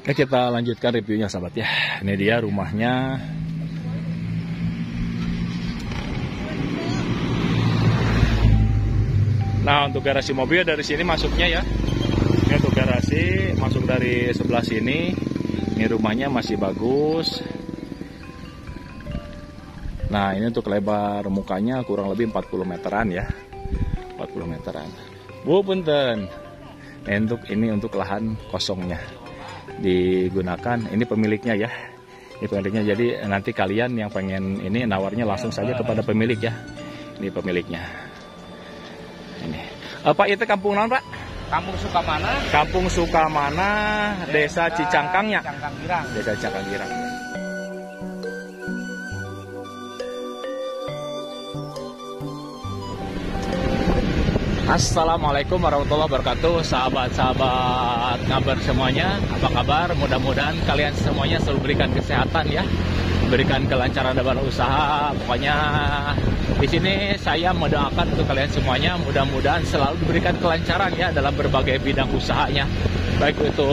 Oke, kita lanjutkan reviewnya sahabat ya. Ini dia rumahnya. Nah, untuk garasi mobil dari sini masuknya ya. Ini untuk garasi masuk dari sebelah sini. Ini rumahnya masih bagus. Nah, ini untuk lebar mukanya kurang lebih 40 meteran ya. 40 meteran. Bu, punten. Ini untuk lahan kosongnya digunakan. Ini pemiliknya ya. Ini pemiliknya. Jadi nanti kalian yang pengen ini nawarnya langsung saja kepada pemilik ya. Ini pemiliknya. Ini. Pak, itu kampung naon, Pak? Kampung Sukamana. Kampung Sukamana, Desa Cicangkangnya. Cangkanggirang. Desa Cicangkangirang. Assalamualaikum warahmatullahi wabarakatuh, sahabat-sahabat ngabar semuanya. Apa kabar? Mudah-mudahan kalian semuanya selalu berikan kesehatan ya, berikan kelancaran dalam usaha. Pokoknya di sini saya mendoakan untuk kalian semuanya, mudah-mudahan selalu diberikan kelancaran ya dalam berbagai bidang usahanya, baik itu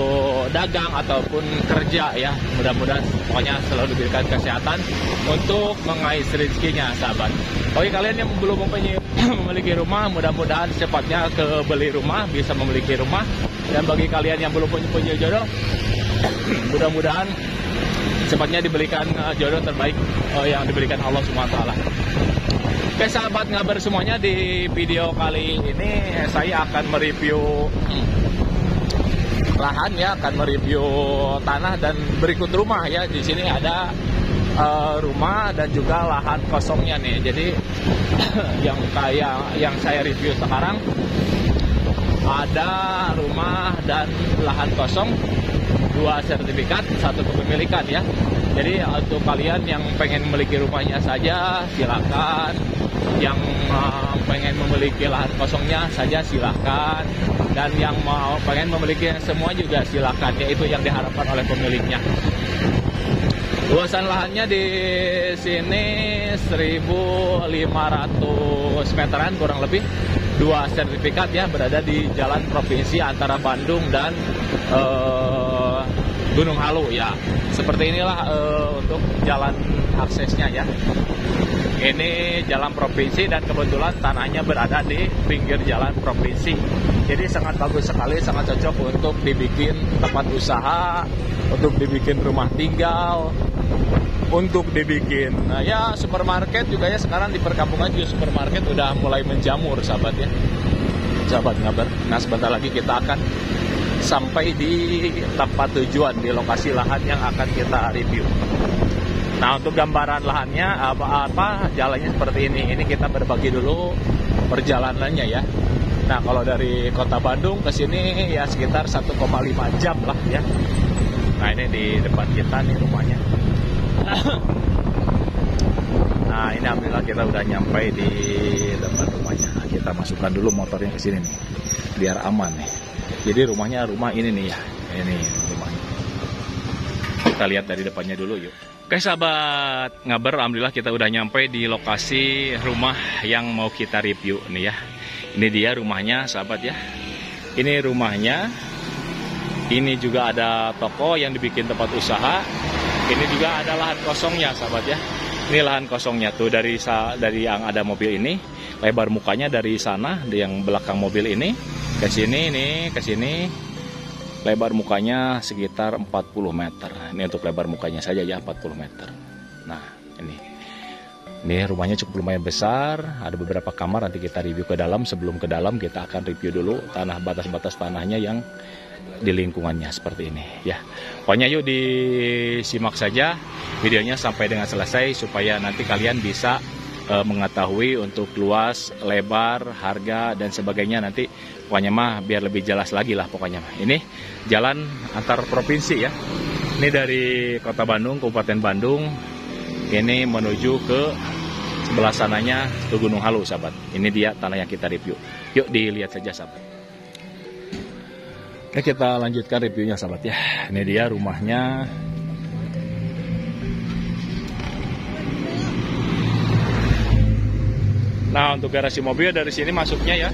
dagang ataupun kerja ya. Mudah-mudahan pokoknya selalu diberikan kesehatan untuk mengais rezekinya sahabat. Bagi kalian yang belum memiliki rumah, mudah-mudahan cepatnya beli rumah, bisa memiliki rumah. Dan bagi kalian yang belum punya jodoh, mudah-mudahan cepatnya diberikan jodoh terbaik yang diberikan Allah SWT. Oke sahabat ngabar semuanya, di video kali ini saya akan mereview lahan ya, akan mereview tanah dan berikut rumah ya. Di sini ada rumah dan juga lahan kosongnya nih. Jadi yang saya review sekarang ada rumah dan lahan kosong, 2 sertifikat, 1 kepemilikan ya. Jadi untuk kalian yang pengen memiliki rumahnya saja silakan, yang pengen memiliki lahan kosongnya saja silakan, dan yang mau pengen memiliki semua juga silakan, yaitu yang diharapkan oleh pemiliknya. Luasan lahannya di sini 1.500 meteran kurang lebih, 2 sertifikat ya, berada di jalan provinsi antara Bandung dan Gunung Halu ya. Seperti inilah untuk jalan aksesnya ya. Ini jalan provinsi dan kebetulan tanahnya berada di pinggir jalan provinsi. Jadi sangat bagus sekali, sangat cocok untuk dibikin tempat usaha, untuk dibikin rumah tinggal, untuk dibikin ya supermarket juga ya. Sekarang di perkampungan juga supermarket udah mulai menjamur sahabat ya, sahabat ngabar. Nah sebentar lagi kita akan sampai di tempat tujuan, di lokasi lahan yang akan kita review. Nah untuk gambaran lahannya apa jalannya seperti ini. Ini kita berbagi dulu perjalanannya ya. Nah kalau dari kota Bandung ke sini ya sekitar 1,5 jam lah ya. Nah ini di depan kita nih rumahnya. Nah ini alhamdulillah kita udah nyampe di depan rumahnya. Nah, kita masukkan dulu motornya ke sini nih, biar aman nih. Jadi rumah ini nih ya. Ini rumahnya. Kita lihat dari depannya dulu yuk. Oke sahabat ngabar, alhamdulillah kita udah nyampe di lokasi rumah yang mau kita review nih ya. Ini dia rumahnya sahabat ya. Ini rumahnya. Ini juga ada toko yang dibikin tempat usaha. Ini juga ada lahan kosongnya sahabat ya. Ini lahan kosongnya tuh dari yang ada mobil ini. Lebar mukanya dari sana, yang belakang mobil ini ke sini nih, ke sini. Lebar mukanya sekitar 40 meter. Ini untuk lebar mukanya saja ya, 40 meter. Nah, ini rumahnya cukup lumayan besar. Ada beberapa kamar, nanti kita review ke dalam. Sebelum ke dalam kita akan review dulu tanah, batas-batas tanahnya yang di lingkungannya seperti ini ya. Pokoknya yuk disimak saja videonya sampai dengan selesai supaya nanti kalian bisa mengetahui untuk luas, lebar, harga dan sebagainya. Nanti pokoknya mah biar lebih jelas lagi lah pokoknya. Ini jalan antar provinsi ya. Ini dari kota Bandung, Kabupaten Bandung. Ini menuju ke sebelah sananya ke Gunung Halu sahabat. Ini dia tanah yang kita review. Yuk dilihat saja sahabat. Oke, kita lanjutkan reviewnya sahabat ya. Ini dia rumahnya. Nah untuk garasi mobil dari sini masuknya ya.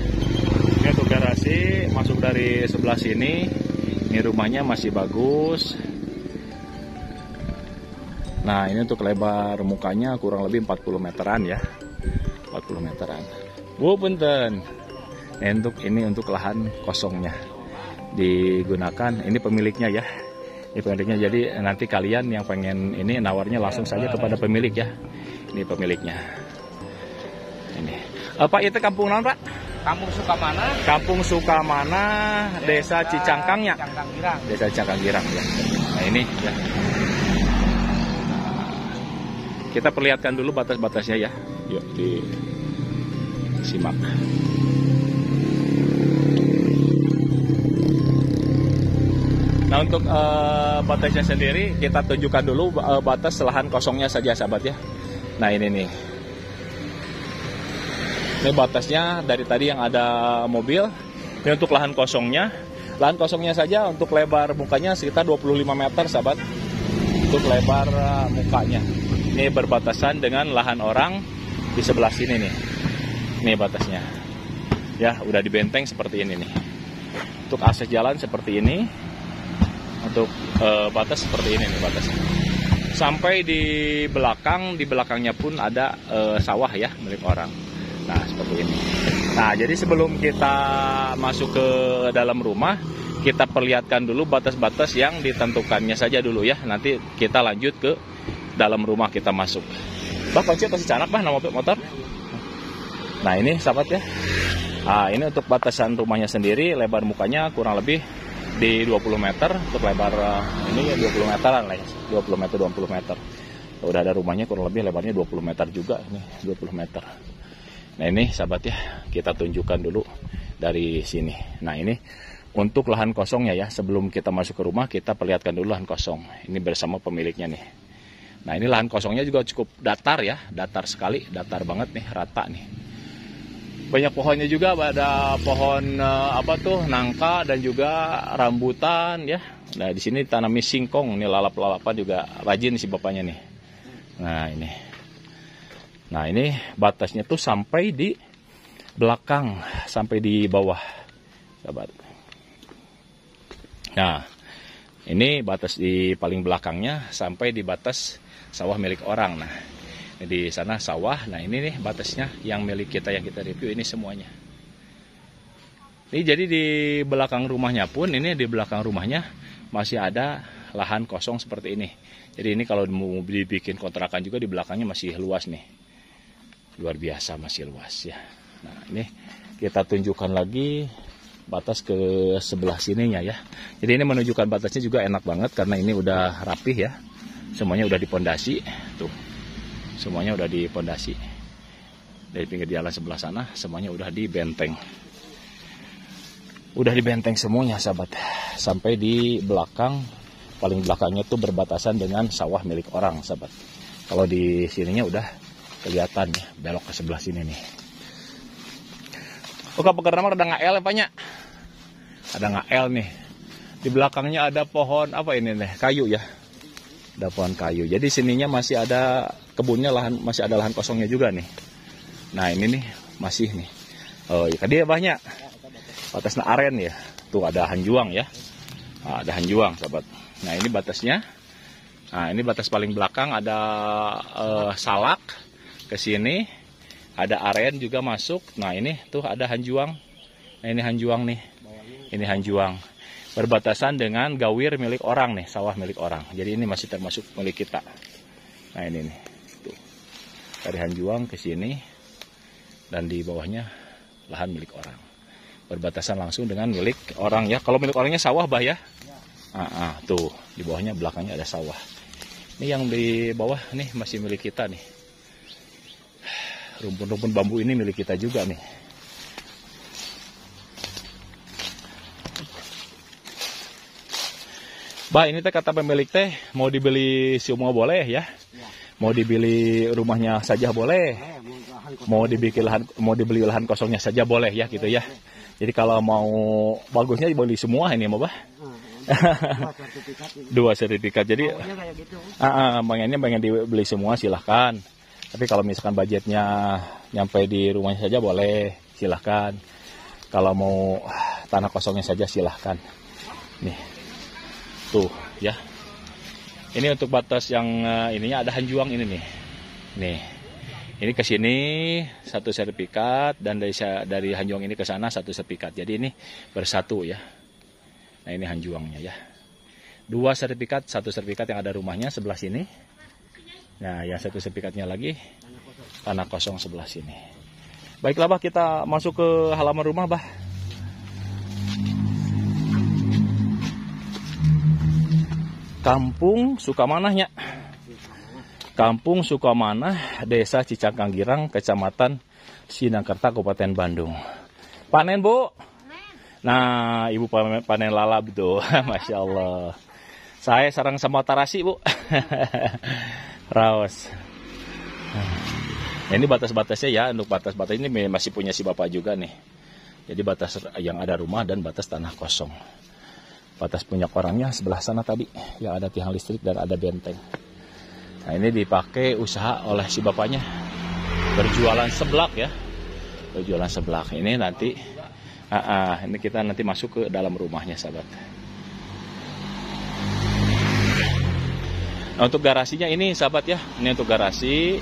Ini untuk garasi masuk dari sebelah sini. Ini rumahnya masih bagus. Nah, ini untuk lebar mukanya kurang lebih 40 meteran ya. 40 meteran. Punten. Nah, untuk lahan kosongnya digunakan. Ini pemiliknya ya. Ini pemiliknya. Jadi nanti kalian yang pengen ini nawarnya langsung saja kepada pemilik ya. Ini pemiliknya. Ini. Pak, itu kampung naon, Pak? Kampung Sukamana. Kampung Sukamana, Desa Cicangkangnya. Desa Cicangkang ya. Nah, ini ya. Kita perlihatkan dulu batas-batasnya ya. Yuk disimak. Nah, untuk batasnya sendiri kita tunjukkan dulu batas lahan kosongnya saja sahabat ya. Nah, ini nih. Ini batasnya dari tadi yang ada mobil. Ini untuk lahan kosongnya. Lahan kosongnya saja untuk lebar mukanya sekitar 25 meter sahabat. Untuk lebar mukanya. Ini berbatasan dengan lahan orang di sebelah sini nih. Ini batasnya. Ya, udah dibenteng seperti ini nih. Untuk akses jalan seperti ini. Untuk batas seperti ini nih batasnya. Sampai di belakangnya pun ada sawah ya milik orang. Nah, seperti ini. Nah, jadi sebelum kita masuk ke dalam rumah, kita perlihatkan dulu batas-batas yang ditentukannya saja dulu ya. Nanti kita lanjut ke dalam rumah kita masuk. Bah, kunci atau si canak bah nama motor? Nah, ini sahabat ya. Nah, ini untuk batasan rumahnya sendiri, lebar mukanya kurang lebih di 20 meter. Untuk lebar ini ya 20 meteran lah ya. 20 meter. Udah ada rumahnya kurang lebih lebarnya 20 meter juga. Ini 20 meter. Nah, ini sahabat ya, kita tunjukkan dulu dari sini. Nah, ini untuk lahan kosongnya ya. Sebelum kita masuk ke rumah, kita perlihatkan dulu lahan kosong. Ini bersama pemiliknya nih. Nah, ini lahan kosongnya juga cukup datar ya, datar sekali, datar banget nih, rata nih. Banyak pohonnya juga, ada pohon nangka dan juga rambutan ya. Nah, di sini ditanami singkong, nih lalap-lalapan juga rajin si bapaknya nih. Nah, ini batasnya tuh sampai di belakang, sampai di bawah, sahabat. Nah, ini batas di paling belakangnya sampai di batas sawah milik orang. Nah, di sana sawah. Nah, ini nih batasnya yang milik kita, yang kita review ini semuanya. Ini jadi di belakang rumahnya pun, ini di belakang rumahnya masih ada lahan kosong seperti ini. Jadi ini kalau mau dibikin kontrakan juga di belakangnya masih luas nih. Luar biasa, masih luas ya. Nah, ini kita tunjukkan lagi batas ke sebelah sininya ya. Jadi ini menunjukkan batasnya juga enak banget karena ini udah rapih ya. Semuanya udah dipondasi tuh. Semuanya udah dipondasi. Dari pinggir jalan sebelah sana semuanya udah dibenteng. Udah dibenteng semuanya sahabat. Sampai di belakang, paling belakangnya tuh berbatasan dengan sawah milik orang sahabat. Kalau di sininya udah kelihatan ya, belok ke sebelah sini nih. Oke, pekerjaan ada ngael ya Paknya. Ada ngael nih. Di belakangnya ada pohon apa ini nih? Kayu ya. Ada pohon kayu. Jadi sininya masih ada kebunnya, masih ada lahan kosongnya juga nih. Nah, ini nih masih nih. Oh, iya dia banyak. Batasnya aren ya. Tuh ada hanjuang ya. Nah, ada hanjuang sahabat. Nah, ini batasnya. Nah, ini batas paling belakang ada salak ke sini. Ada aren juga masuk. Nah, ini tuh ada hanjuang. Nah, ini hanjuang nih. Ini hanjuang. Berbatasan dengan gawir milik orang nih, sawah milik orang. Jadi ini masih termasuk milik kita. Nah, ini nih. Tuh. Dari hanjuang ke sini. Dan di bawahnya lahan milik orang. Berbatasan langsung dengan milik orang ya. Kalau milik orangnya sawah bah ya. Tuh, di bawahnya belakangnya ada sawah. Ini yang di bawah nih masih milik kita nih. Rumpun-rumpun bambu ini milik kita juga nih. Bah, ini teh kata pemilik teh mau dibeli semua boleh ya? Mau dibeli rumahnya saja boleh. Mau dibeli lahan kosongnya saja boleh ya gitu ya. Jadi kalau mau bagusnya beli semua ini mau bah. Dua sertifikat. Jadi pengen dibeli semua silahkan. Tapi kalau misalkan budgetnya nyampe di rumahnya saja boleh, silahkan. Kalau mau tanah kosongnya saja silahkan. Nih. Tuh ya. Ini untuk batas yang ininya ada hanjuang ini nih. Nih. Ini ke sini 1 sertifikat dan dari hanjuang ini ke sana 1 sertifikat. Jadi ini bersatu ya. Nah, ini hanjuangnya ya. 2 sertifikat, 1 sertifikat yang ada rumahnya sebelah sini. Nah, yang 1 sertifikatnya lagi tanah kosong sebelah sini. Baiklah, Bah, kita masuk ke halaman rumah, Bah. Kampung Sukamanahnya. Kampung Sukamanah, Desa Cicangkanggirang, Kecamatan Sindangkerta, Kabupaten Bandung. Panen, Bu? Nah, Ibu panen lalap tuh. Masya Allah. Saya sarang sama tarasi, Bu. Raos. Nah, ini batas-batasnya ya. Untuk batas-batas ini masih punya si Bapak juga nih. Jadi batas yang ada rumah dan batas tanah kosong. Batas punya orangnya sebelah sana tadi. Yang ada tiang listrik dan ada benteng. Nah, ini dipakai usaha oleh si bapaknya. Berjualan seblak ya. Berjualan seblak. Ini nanti ini kita nanti masuk ke dalam rumahnya, sahabat. Nah, untuk garasinya ini, sahabat ya. Ini untuk garasi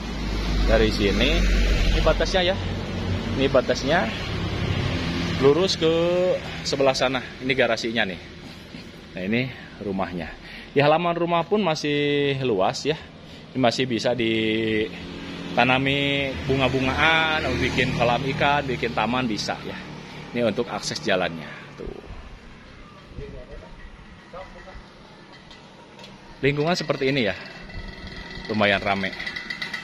dari sini. Ini batasnya ya. Ini batasnya lurus ke sebelah sana. Ini garasinya nih. Nah, ini rumahnya. Di halaman rumah pun masih luas ya. Ini masih bisa ditanami bunga-bungaan, bikin kolam ikan, bikin taman bisa ya. Ini untuk akses jalannya. Tuh. Lingkungan seperti ini ya. Lumayan rame.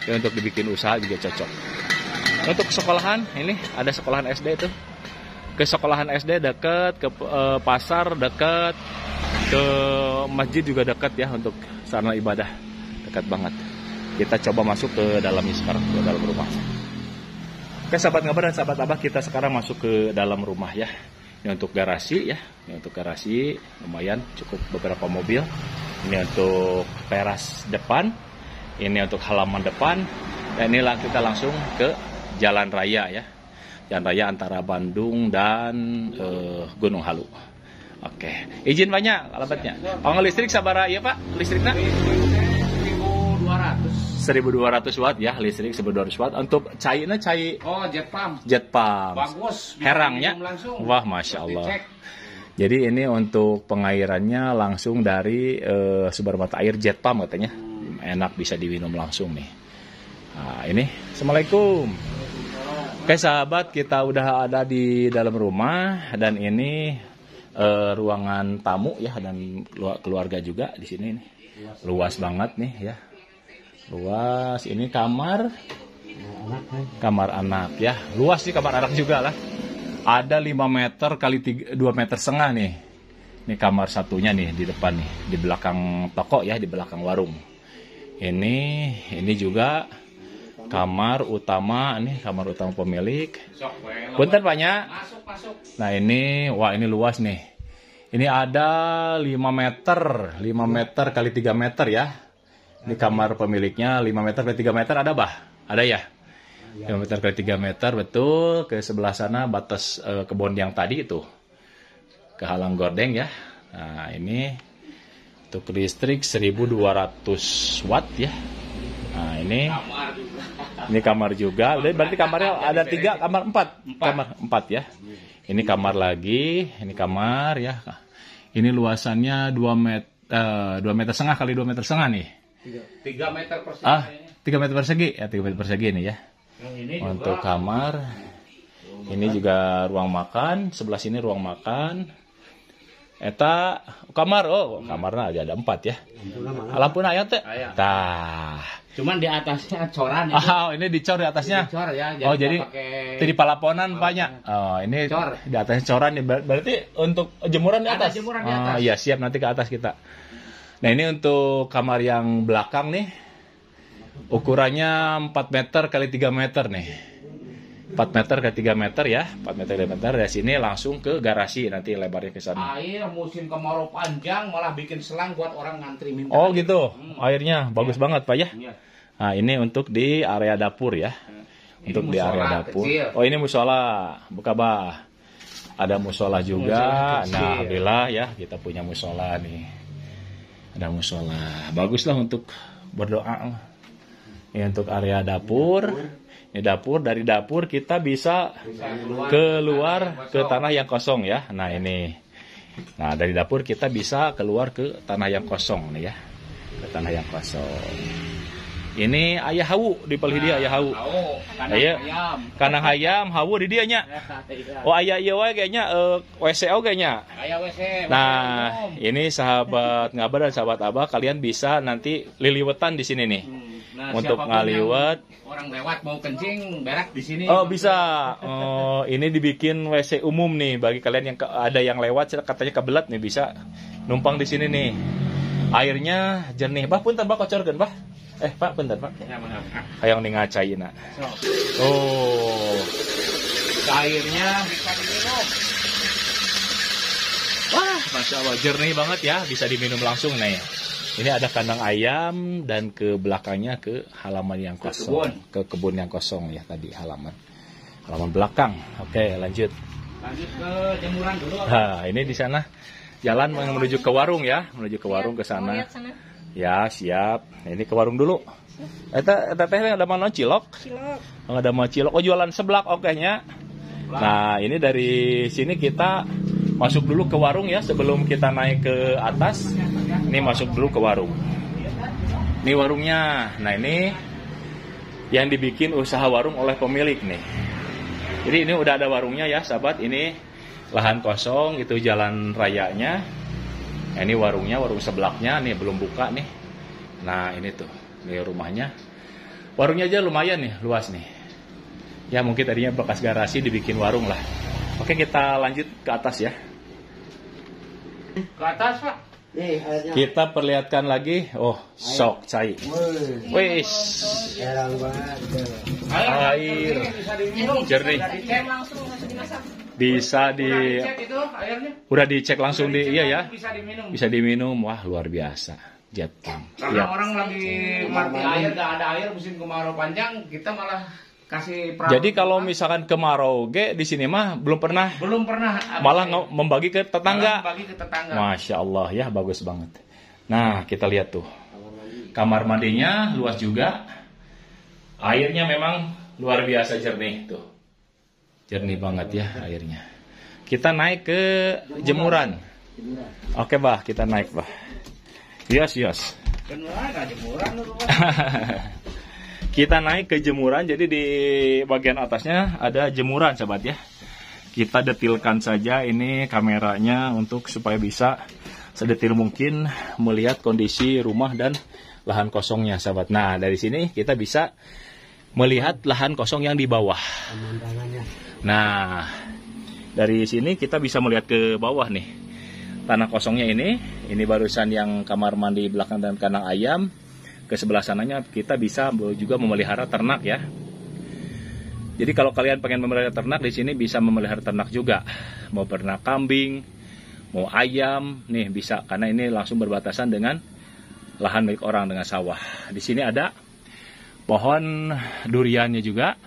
Ini untuk dibikin usaha juga cocok. Untuk sekolahan, ini ada sekolahan SD tuh. Ke sekolahan SD dekat, ke pasar dekat, ke masjid juga dekat ya untuk sarana ibadah. Dekat banget. Kita coba masuk ke dalamnya sekarang, ke dalam rumahnya. Oke, sahabat Ngabar dan sahabat Abah, kita sekarang masuk ke dalam rumah ya. Ini untuk garasi ya. Ini untuk garasi lumayan cukup beberapa mobil. Ini untuk teras depan. Ini untuk halaman depan. Dan inilah kita langsung ke jalan raya ya. Jalan raya antara Bandung dan Gunung Halu. Oke, izin banyak alamatnya. Oh, listrik sabar ya Pak? Listriknya 1200 watt ya, listrik 1200 watt. Untuk cairnya cair. Oh, jet pump. Jet pump. Bagus. Herangnya. Wah, Masya Allah. Jadi ini untuk pengairannya langsung dari sumber mata air jet pump katanya. Enak, bisa diminum langsung nih. Nah, ini. Assalamualaikum. Oke, sahabat, kita udah ada di dalam rumah dan ini ruangan tamu ya, dan keluarga juga di sini nih. Luas banget nih ya. Luas, ini kamar anak ya. Luas sih kamar anak juga lah. Ada 5 meter kali 2 meter setengah nih. Ini kamar satunya nih di depan nih, di belakang toko ya, di belakang warung. Ini juga kamar utama, nih kamar utama pemilik. Punten banyak. Nah, ini wah, ini luas nih. Ini ada 5 meter kali 3 meter ya. Ini kamar pemiliknya 5 meter kali 3 meter ada, Bah? Ada ya? 5 meter kali 3 meter, betul. Ke sebelah sana batas kebun yang tadi itu. Ke halang gordeng ya. Nah, ini untuk listrik 1200 watt ya. Nah, ini kamar juga. Berarti kamarnya ada 3, kamar 4. Kamar 4 ya. Ini kamar lagi, ini kamar ya. Ini luasannya 2 meter setengah kali 2 meter setengah nih. 3 meter persegi. 3 meter persegi ya, 3 meter persegi ini ya. Ini untuk kamar. Ini juga ruang makan, sebelah sini ruang makan. Eta kamar, kamarnya ada 4 ya. Lampu ayat teh. Tah. Cuman di atasnya coran ya. Oh, ini dicor di atasnya. Dicor ya. Jadi itu di palaponan banyak. Oh, ini cor. Di atasnya coran nih. Berarti untuk jemuran di atas. Ada jemuran di atas. Iya, siap, nanti ke atas kita. Nah, ini untuk kamar yang belakang nih. Ukurannya 4 meter kali 3 meter nih. 4 meter ke 3 meter ya, 4 meter ke 3 meter. Dari sini langsung ke garasi, nanti lebarnya ke sana. Air musim kemarau panjang malah bikin selang buat orang ngantri minta. Oh gitu, airnya bagus banget Pak ya. Nah, ini untuk di area dapur ya. Untuk di area dapur. Kecil. Oh, ini musola, buka Bah. Ada musola juga. Nah, alhamdulillah ya, kita punya musola nih. Ada musola. Baguslah untuk berdoa. Ini untuk area dapur. Ini dapur, dari dapur kita bisa keluar ke tanah yang kosong ya. Nah ini. Nah dari dapur kita bisa keluar ke tanah yang kosong nih ya. Ke tanah yang kosong. Ini ayah hawu di Palhidi ayah hawu. Aya kanang ayam hawu di dia nya. Oh ayah ieu wae kayaknya WC oge nya. Aya WC. Nah, ini sahabat Ngabar dan sahabat Abah, kalian bisa nanti liliwetan di sini nih. Nah, untuk ngaliwet. Orang lewat mau kencing, berak di sini. Oh, bisa. Oh, ini dibikin WC umum nih bagi kalian yang ada yang lewat katanya kebelet nih bisa numpang di sini nih. Airnya jernih. Bah, punten Bah kocorkeun, Bah. Pak, bentar, Pak. Ya, maaf. Hayang ningacaina. Oh. Airnya Bisa diminum. wah, Masya Allah, jernih banget ya, bisa diminum langsung nih. Ini ada kandang ayam dan ke belakangnya ke halaman yang kosong. Ke kebun yang kosong ya tadi halaman belakang. Oke, lanjut. Lanjut ke jemuran dulu. Nah, ini di sana jalan menuju ke warung ya, menuju ke warung ke sana. Ya, siap. Ini ke warung dulu. Eta teh ada mana cilok? Cilok. Oh, ada mau cilok. Oh, jualan seblak oke-nya. Nah, ini dari sini kita masuk dulu ke warung ya sebelum kita naik ke atas. Ini masuk dulu ke warung. Ini warungnya. Nah, ini yang dibikin usaha warung oleh pemilik nih. Jadi ini udah ada warungnya ya, sahabat. Ini lahan kosong, itu jalan rayanya. Nah, ini warungnya, warung seblaknya nih belum buka nih. Nah, ini tuh, ini rumahnya. Warungnya aja lumayan nih, luas nih. Ya, mungkin tadinya bekas garasi dibikin warung lah. Oke, kita lanjut ke atas ya. Ke atas, Pak. Kita perlihatkan lagi. Oh, sok cai. Wis. Air jernih. Bisa udah dicek langsung di iya ya. Bisa diminum. Wah, luar biasa. Jetpam. Karena orang lagi mati air, gak ada air musim kemarau panjang, kita malah kasih perahu. Jadi kalau misalkan kemarau ge di sini mah belum pernah malah membagi ke tetangga. Masya Allah ya, bagus banget. Nah, kita lihat tuh. Kamar mandinya luas juga. Airnya memang luar biasa jernih tuh. Jernih banget ya airnya. Kita naik ke jemuran. Oke, Bah, kita naik, Bah. Yes. Kita naik ke jemuran, jadi di bagian atasnya ada jemuran, sahabat ya. Kita detilkan saja ini kameranya untuk supaya bisa sedetil mungkin melihat kondisi rumah dan lahan kosongnya, sahabat. Nah, dari sini kita bisa melihat lahan kosong yang di bawah. Nah, dari sini kita bisa melihat ke bawah nih. Tanah kosongnya ini barusan yang kamar mandi belakang dan kandang ayam. Ke sebelah sananya kita bisa juga memelihara ternak ya. Jadi kalau kalian pengen memelihara ternak di sini bisa memelihara ternak juga. Mau ternak kambing, mau ayam, nih bisa karena ini langsung berbatasan dengan lahan milik orang dengan sawah. Di sini ada pohon duriannya juga.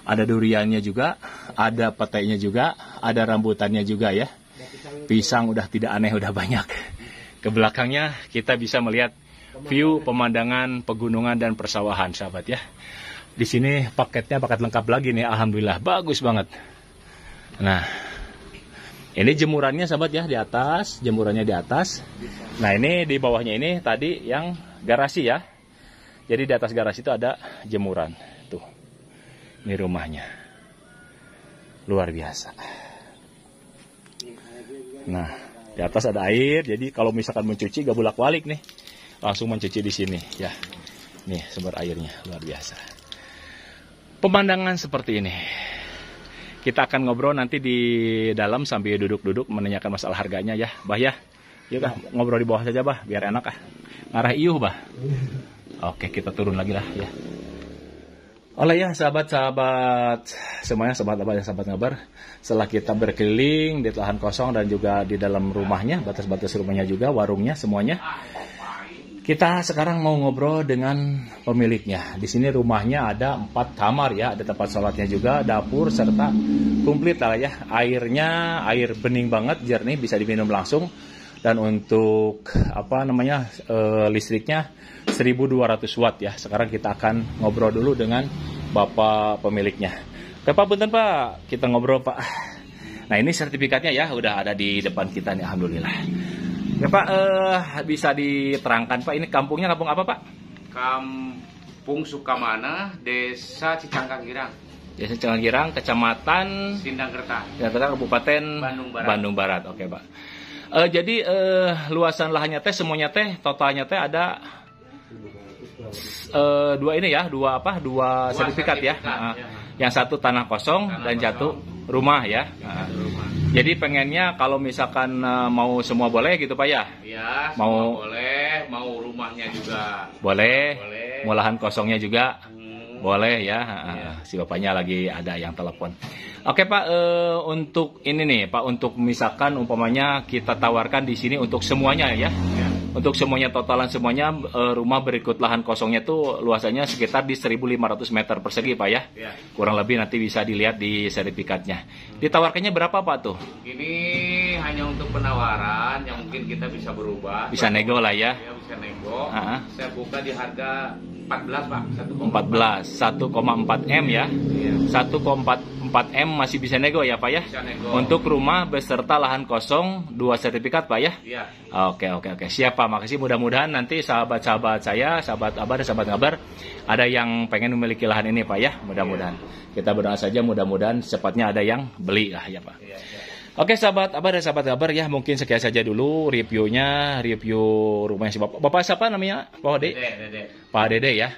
Ada duriannya juga, ada petainya juga, ada rambutannya juga ya. Pisang udah tidak aneh, udah banyak. Ke belakangnya kita bisa melihat view pemandangan pegunungan dan persawahan, sahabat ya. Di sini paketnya paket lengkap lagi nih, alhamdulillah bagus banget. Nah, ini jemurannya sahabat ya di atas, jemurannya di atas. Nah, ini di bawahnya ini tadi yang garasi ya. Jadi di atas garasi itu ada jemuran. Tuh. Ini rumahnya. Luar biasa. Nah, di atas ada air, jadi kalau misalkan mencuci gak bolak-balik nih, langsung mencuci di sini ya. Nih sumber airnya luar biasa. Pemandangan seperti ini. Kita akan ngobrol nanti di dalam sambil duduk-duduk menanyakan masalah harganya ya, Bah ya. Yuk kah, ngobrol di bawah saja Bah, biar enak kah. Ngarah iuh Bah. Oke, kita turun lagi lah ya. Oleh ya sahabat-sahabat semuanya, sahabat Abah dan sahabat Ngabar, setelah kita berkeliling di lahan kosong dan juga di dalam rumahnya, batas-batas rumahnya juga, warungnya semuanya, kita sekarang mau ngobrol dengan pemiliknya. Di sini rumahnya ada 4 kamar ya, ada tempat sholatnya juga, dapur serta komplit lah ya. Airnya air bening banget, jernih, bisa diminum langsung. Dan untuk listriknya 1200 watt ya. Sekarang kita akan ngobrol dulu dengan Bapak pemiliknya. Oke Pak, punten Pak, kita ngobrol Pak. Nah ini sertifikatnya ya, udah ada di depan kita nih, alhamdulillah. Ya Pak, bisa diterangkan Pak, ini kampungnya kampung apa Pak? Kampung Sukamana, Desa Cicangkang Girang. Desa Cicangkang Girang, Kecamatan Sindangkerta, Kabupaten Bandung Barat. Oke Pak. Jadi luasan lahannya teh semuanya teh totalnya teh ada dua sertifikat ya. Yang satu tanah kosong dan satu rumah ya. Jadi pengennya kalau misalkan mau semua boleh gitu Pak ya? Ya, mau boleh, mau rumahnya juga boleh. Mau lahan kosongnya juga boleh ya. Ya. Si bapaknya lagi ada yang telepon. Oke Pak, untuk ini nih Pak, untuk misalkan umpamanya kita tawarkan di sini untuk semuanya ya. Untuk semuanya, totalan semuanya, rumah berikut lahan kosongnya itu luasannya sekitar di 1.500 meter persegi Pak ya. Kurang lebih nanti bisa dilihat di sertifikatnya. Ditawarkannya berapa Pak tuh? Ini hanya untuk penawaran yang mungkin kita bisa berubah. Bisa nego lah ya. Ya bisa nego. Saya buka di harga 14 Pak. 1,4 M ya. 1,4 M masih bisa nego ya Pak ya. Bisa nego. Untuk rumah beserta lahan kosong 2 sertifikat Pak ya. Iya. Oke. Siap Pak, makasih. Mudah-mudahan nanti sahabat-sahabat saya, sahabat Abah dan sahabat Ngabar, ada yang pengen memiliki lahan ini Pak ya. Mudah-mudahan. Kita berdoa saja mudah-mudahan secepatnya ada yang beli lah ya Pak. Iya. Oke sahabat Abah dan sahabat Ngabar ya, mungkin sekian saja dulu review rumahnya si Bapak. Bapak siapa namanya? Pak Dede. Pak Dede ya.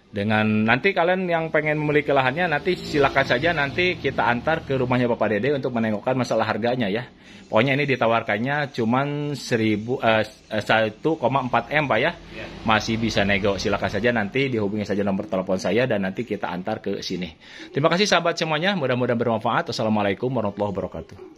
Dengan nanti kalian yang pengen memiliki lahannya, nanti silakan saja nanti kita antar ke rumahnya Bapak Dede untuk menengokkan masalah harganya ya. Pokoknya ini ditawarkannya cuman 1,4 M Pak ya. Masih bisa nego. Silakan saja nanti dihubungi saja nomor telepon saya dan nanti kita antar ke sini. Terima kasih sahabat semuanya, mudah-mudahan bermanfaat. Wassalamualaikum warahmatullahi wabarakatuh.